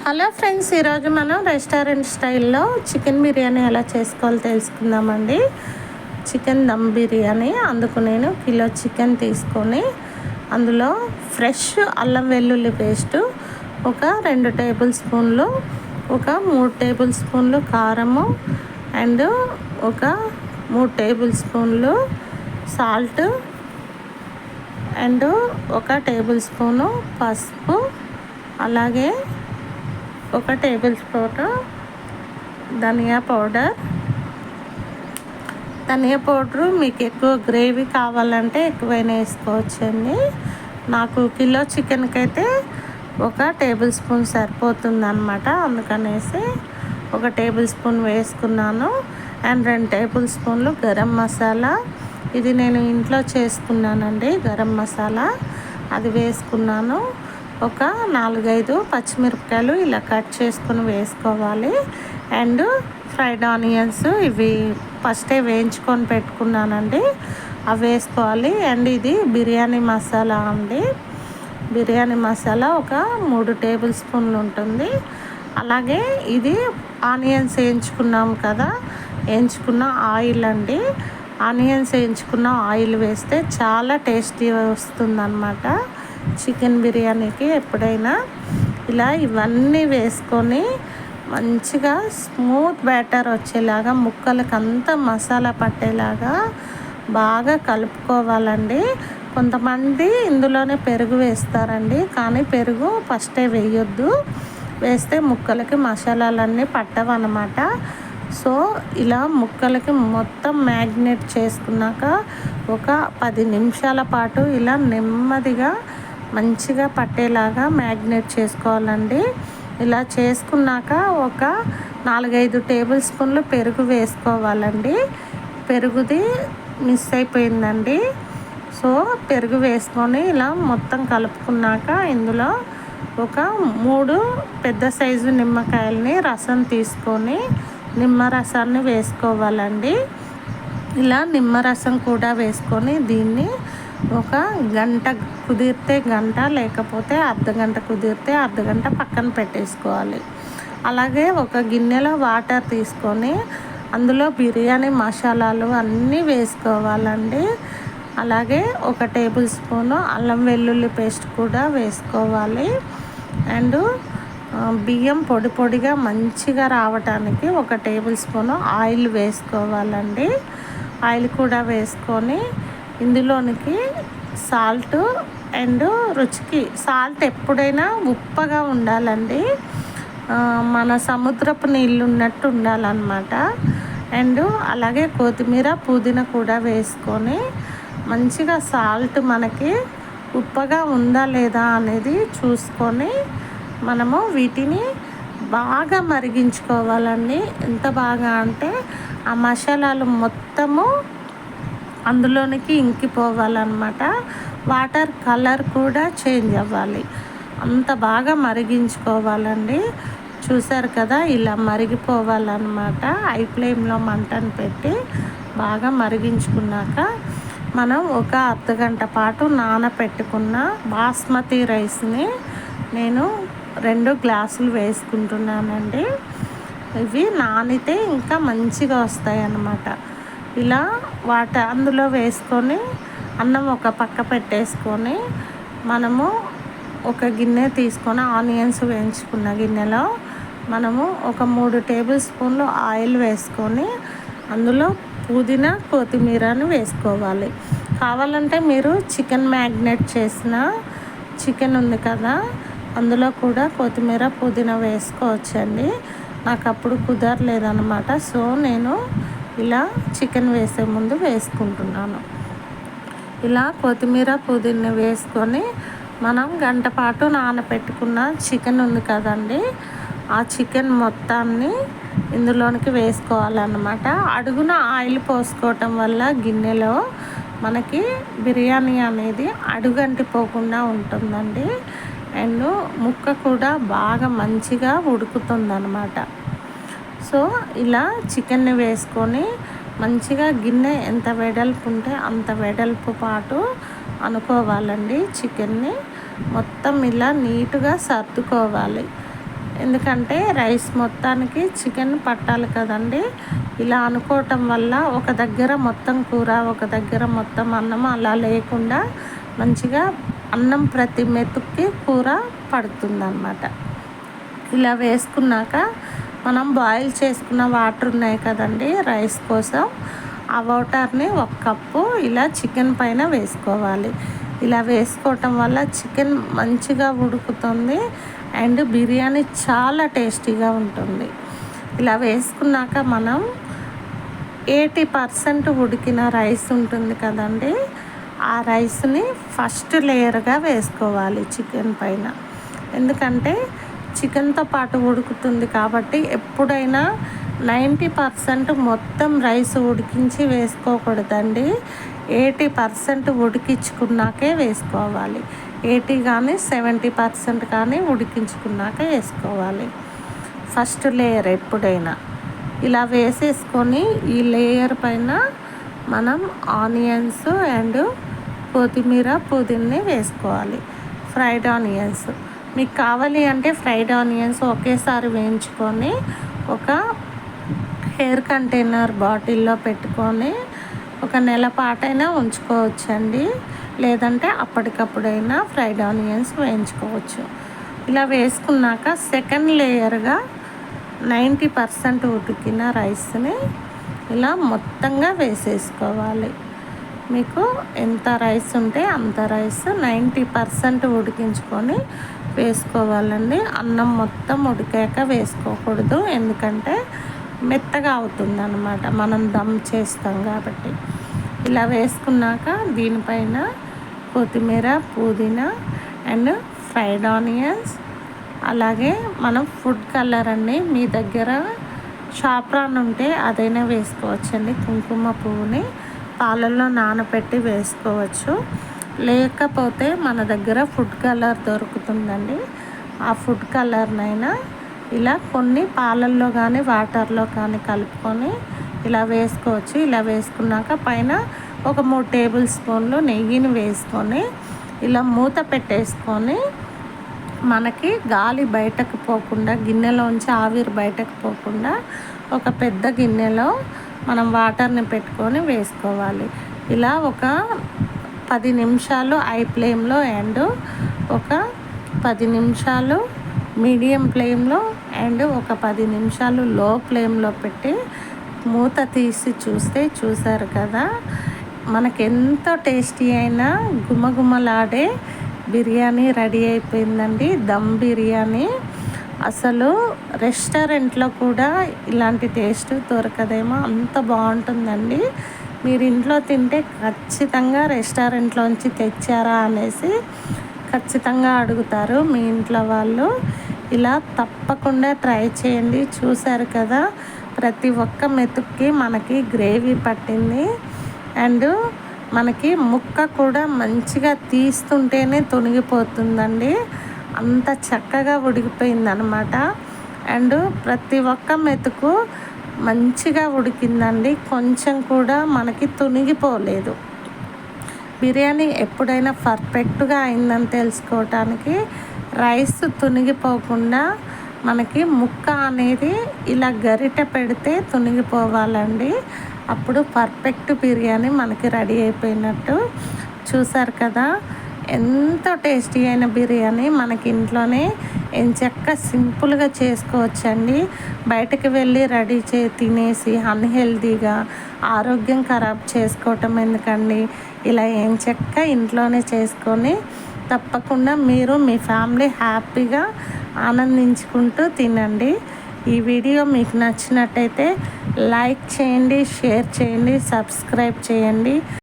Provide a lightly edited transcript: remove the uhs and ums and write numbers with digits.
Hello friends, ఈరోజు మనం restaurant స్టైల్లో చికెన్ బిర్యానీ ఎలా చేసుకోవాలో తెలుసుకుందామండి. చికెన్ దమ్ బిర్యానీ. అందుకు నేను కిలో చికెన్ తీసుకొని అందులో ఫ్రెష్ అల్లం వెల్లుల్లి పేస్టు ఒక 2 టేబుల్ స్పూన్లు, ఒక 3 టేబుల్ స్పూన్లు కారము అండ్ ఒక 3 టేబుల్ స్పూన్లు సాల్ట్ అండ్ ఒక టేబుల్ స్పూను పసుపు, అలాగే ఒక టేబుల్ స్పూన్ ధనియా పౌడరు మీకు ఎక్కువ గ్రేవీ కావాలంటే ఎక్కువైనా వేసుకోవచ్చండి. నాకు కిలో చికెన్కి అయితే ఒక టేబుల్ స్పూన్ సరిపోతుంది అనమాట. అందుకనేసి ఒక టేబుల్ స్పూన్ వేసుకున్నాను. అండ్ 2 టేబుల్ స్పూన్లు గరం మసాలా, ఇది నేను ఇంట్లో చేసుకున్నానండి. గరం మసాలా అది వేసుకున్నాను. ఒక 4-5 పచ్చిమిరపకాయలు ఇలా కట్ చేసుకుని వేసుకోవాలి. అండ్ ఫ్రైడ్ ఆనియన్స్ ఇవి ఫస్టే వేయించుకొని పెట్టుకున్నానండి, అవి వేసుకోవాలి. అండ్ ఇది బిర్యానీ మసాలా అండి. బిర్యానీ మసాలా ఒక 3 టేబుల్ స్పూన్లు ఉంటుంది. అలాగే ఇది ఆనియన్స్ వేయించుకున్నాం కదా, వేయించుకున్న ఆయిల్ అండి. ఆనియన్స్ వేయించుకున్న ఆయిల్ వేస్తే చాలా టేస్టీ వస్తుందన్నమాట చికెన్ బిర్యానీకి. ఎప్పుడైనా ఇలా ఇవన్నీ వేసుకొని మంచిగా స్మూత్ బ్యాటర్ వచ్చేలాగా ముక్కలకి అంతా మసాలా పట్టేలాగా బాగా కలుపుకోవాలండి. కొంతమంది ఇందులోనే పెరుగు వేస్తారండి, కానీ పెరుగు ఫస్టే వేయొద్దు. వేస్తే ముక్కలకి మసాలాలన్నీ పట్టవన్నమాట. సో ఇలా ముక్కలకి మొత్తం మ్యాగ్నేట్ చేసుకున్నాక ఒక 10 నిమిషాల పాటు ఇలా నెమ్మదిగా మంచిగా పట్టేలాగా మ్యాగ్నేట్ చేసుకోవాలండి. ఇలా చేసుకున్నాక ఒక 4-5 టేబుల్ స్పూన్లు పెరుగు వేసుకోవాలండి. పెరుగుది మిస్ అయిపోయిందండి. సో పెరుగు వేసుకొని ఇలా మొత్తం కలుపుకున్నాక ఇందులో ఒక 3 పెద్ద సైజు నిమ్మకాయలని రసం తీసుకొని నిమ్మరసాన్ని వేసుకోవాలండి. ఇలా నిమ్మరసం కూడా వేసుకొని దీన్ని ఒక గంట కుదిరితే గంట, లేకపోతే అర్ధగంట కుదిరితే అర్ధగంట పక్కన పెట్టేసుకోవాలి. అలాగే ఒక గిన్నెలో వాటర్ తీసుకొని అందులో బిర్యానీ మసాలాలు అన్నీ వేసుకోవాలండి. అలాగే ఒక టేబుల్ స్పూను అల్లం వెల్లుల్లి పేస్ట్ కూడా వేసుకోవాలి. అండ్ బియ్యం పొడి పొడిగా మంచిగా రావటానికి ఒక టేబుల్ స్పూను ఆయిల్ వేసుకోవాలండి. ఆయిల్ కూడా వేసుకొని ఇందులోనికి సాల్ట్ అండ్ రుచికి సాల్ట్ ఎప్పుడైనా ఉప్పగా ఉండాలండి, మన సముద్రపు నీళ్ళు ఉన్నట్టు ఉండాలన్నమాట. అండ్ అలాగే కొత్తిమీర పుదీనా కూడా వేసుకొని మంచిగా సాల్ట్ మనకి ఉప్పగా ఉందా లేదా అనేది చూసుకొని మనము వీటిని బాగా మరిగించుకోవాలండి. ఎంత బాగా అంటే ఆ మసాలాలు మొత్తము అందులోనికి ఇంకిపోవాలన్నమాట. వాటర్ కలర్ కూడా చేంజ్ అవ్వాలి, అంత బాగా మరిగించుకోవాలండి. చూసారు కదా, ఇలా మరిగిపోవాలన్నమాట. హై ఫ్లేమ్లో మంటను పెట్టి బాగా మరిగించుకున్నాక మనం ఒక అర్ధగంట పాటు నానపెట్టుకున్న బాస్మతి రైస్ని నేను 2 గ్లాసులు వేసుకుంటున్నానండి. ఇవి నానితే ఇంకా మంచిగా వస్తాయి అన్నమాట. ఇలా అందులో వేసుకొని అన్నం ఒక పక్క పెట్టేసుకొని మనము ఒక గిన్నె తీసుకొని ఆనియన్స్ వేయించుకున్న గిన్నెలో మనము ఒక 3 టేబుల్ స్పూన్లు ఆయిల్ వేసుకొని అందులో పుదీనా కొత్తిమీరను వేసుకోవాలి. కావాలంటే మీరు చికెన్ మ్యాగ్నేట్ చేసిన చికెన్ ఉంది కదా, అందులో కూడా కొత్తిమీర పుదీనా వేసుకోవచ్చండి. నాకు అప్పుడు కుదరలేదన్నమాట. సో నేను ఇలా చికెన్ వేసే ముందు వేసుకుంటున్నాను. ఇలా కొత్తిమీర పుదీనా వేసుకొని మనం గంట పాటు నానబెట్టుకున్న చికెన్ ఉంది కదండి, ఆ చికెన్ మొత్తాన్ని ఇందులోనికి వేసుకోవాలన్నమాట. అడుగున ఆయిల్ పోసుకోవటం వల్ల గిన్నెలో మనకి బిర్యానీ అనేది అడుగంటిపోకుండా ఉంటుందండి. అండ్ ముక్క కూడా బాగా మంచిగా ఉడుకుతుందన్నమాట. సో ఇలా చికెన్ని వేసుకొని మంచిగా గిన్నె ఎంత వెడల్పు ఉంటే అంత వెడల్పు పాటు అనుకోవాలండి. చికెన్ని మొత్తం ఇలా నీట్గా సర్దుకోవాలి. ఎందుకంటే రైస్ మొత్తానికి చికెన్ పట్టాలి కదండి. ఇలా అనుకోవటం వల్ల ఒక దగ్గర మొత్తం కూర, ఒక దగ్గర మొత్తం అన్నం అలా లేకుండా మంచిగా అన్నం ప్రతి మెతుక్కి కూర పడుతుందన్నమాట. ఇలా వేసుకున్నాక మనం బాయిల్ చేసుకున్న వాటర్ ఉన్నాయి కదండి రైస్ కోసం, ఆ వాటర్ని 1 కప్పు ఇలా చికెన్ పైన వేసుకోవాలి. ఇలా వేసుకోవటం వల్ల చికెన్ మంచిగా ఉడుకుతుంది అండ్ బిర్యానీ చాలా టేస్టీగా ఉంటుంది. ఇలా వేసుకున్నాక మనం 80% ఉడికిన రైస్ ఉంటుంది కదండి, ఆ రైస్ని ఫస్ట్ లేయర్గా వేసుకోవాలి చికెన్ పైన. ఎందుకంటే చికెన్తో పాటు ఉడుకుతుంది కాబట్టి ఎప్పుడైనా 90% మొత్తం రైస్ ఉడికించి వేసుకోకూడదండి. 80% ఉడికించుకున్నాకే వేసుకోవాలి. 80 కానీ 70% కానీ ఉడికించుకున్నాక వేసుకోవాలి ఫస్ట్ లేయర్ ఎప్పుడైనా. ఇలా వేసేసుకొని ఈ లేయర్ పైన మనం ఆనియన్స్ అండ్ కొత్తిమీర పుదీనాని వేసుకోవాలి. ఫ్రైడ్ ఆనియన్స్ మీకు కావాలి అంటే ఫ్రైడ్ ఆనియన్స్ ఒకేసారి వేయించుకొని ఒక ఎయిర్ కంటైనర్ బాటిల్లో పెట్టుకొని ఒక నెల పాటైనా ఉంచుకోవచ్చండి. లేదంటే అప్పటికప్పుడైనా ఫ్రైడ్ ఆనియన్స్ వేయించుకోవచ్చు. ఇలా వేసుకున్నాక సెకండ్ లేయర్గా 90% ఉడికిన రైస్ని ఇలా మొత్తంగా వేసేసుకోవాలి. మీకు ఎంత రైస్ ఉంటే అంత రైస్ 90% ఉడికించుకొని వేసుకోవాలండి. అన్నం మొత్తం ఉడికాక వేసుకోకూడదు, ఎందుకంటే మెత్తగా అవుతుంది అన్నమాట, మనం దమ్ చేస్తాం కాబట్టి. ఇలా వేసుకున్నాక దీనిపైన కొత్తిమీర, పుదీనా అండ్ ఫ్రైడ్ ఆనియన్స్, అలాగే మనం ఫుడ్ కలర్ అండి, మీ దగ్గర షాప్రాన్ ఉంటే అదైనా వేసుకోవచ్చండి. కుంకుమ పువ్వుని పాలల్లో నానబెట్టి వేసుకోవచ్చు. లేకపోతే మన దగ్గర ఫుడ్ కలర్ దొరుకుతుందండి, ఆ ఫుడ్ కలర్నైనా ఇలా కొన్ని పాలల్లో కానీ వాటర్లో కానీ కలుపుకొని ఇలా వేసుకోవచ్చు. ఇలా వేసుకున్నాక పైన ఒక 3 టేబుల్ స్పూన్లు నెయ్యిని వేసుకొని ఇలా మూత పెట్టేసుకొని మనకి గాలి బయటకు పోకుండా, గిన్నెలోంచి ఆవిరి బయటకు పోకుండా ఒక పెద్ద గిన్నెలో మనం వాటర్ని పెట్టుకొని వేసుకోవాలి. ఇలా ఒక 10 నిమిషాలు హై ఫ్లేమ్లో అండ్ ఒక 10 నిమిషాలు మీడియం ఫ్లేమ్లో అండ్ ఒక 10 నిమిషాలు లో ఫ్లేమ్లో పెట్టి మూత తీసి చూసారు కదా, మనకి ఎంతో టేస్టీ అయినా గుమగుమలాడే బిర్యానీ రెడీ అయిపోయిందండి. దమ్ బిర్యానీ అసలు రెస్టారెంట్లో కూడా ఇలాంటి టేస్ట్ దొరకదేమో, అంత బాగుంటుందండి. మీరు ఇంట్లో తింటే ఖచ్చితంగా రెస్టారెంట్లోంచి తెచ్చారా అనేసి ఖచ్చితంగా అడుగుతారు మీ ఇంట్లో వాళ్ళు. ఇలా తప్పకుండా ట్రై చేయండి. చూసారు కదా, ప్రతి ఒక్క మెతుక్కి మనకి గ్రేవీ పట్టింది అండ్ మనకి ముక్క కూడా మంచిగా తీస్తుంటేనే తొనిగిపోతుందండి, అంత చక్కగా ఉడికిపోయిందనమాట. అండ్ ప్రతి ఒక్క మెతుకు మంచిగా ఉడికిందండి, కొంచెం కూడా మనకి తొనిగిపోలేదు. బిర్యానీ ఎప్పుడైనా పర్ఫెక్ట్గా అయిందని తెలుసుకోవటానికి రైస్ తునిగిపోకుండా మనకి ముక్క అనేది ఇలా గరిటె పెడితే తునిగిపోవాలండి, అప్పుడు పర్ఫెక్ట్ బిర్యానీ మనకి రెడీ అయిపోయినట్టు. చూసారు కదా, ఎంతో టేస్టీ అయిన బిర్యానీ మనకి ఇంట్లోనే ఎంచక్కా సింపుల్గా చేసుకోవచ్చండి. బయటకు వెళ్ళి రెడీ తినేసి అన్హెల్తీగా ఆరోగ్యం ఖరాబ్ చేసుకోవటం ఎందుకండి, ఇలా ఎంచక్కా ఇంట్లోనే చేసుకొని తప్పకుండా మీరు మీ ఫ్యామిలీ హ్యాపీగా ఆనందించుకుంటూ తినండి. ఈ వీడియో మీకు నచ్చినట్టయితే లైక్ చేయండి, షేర్ చేయండి, సబ్స్క్రైబ్ చేయండి.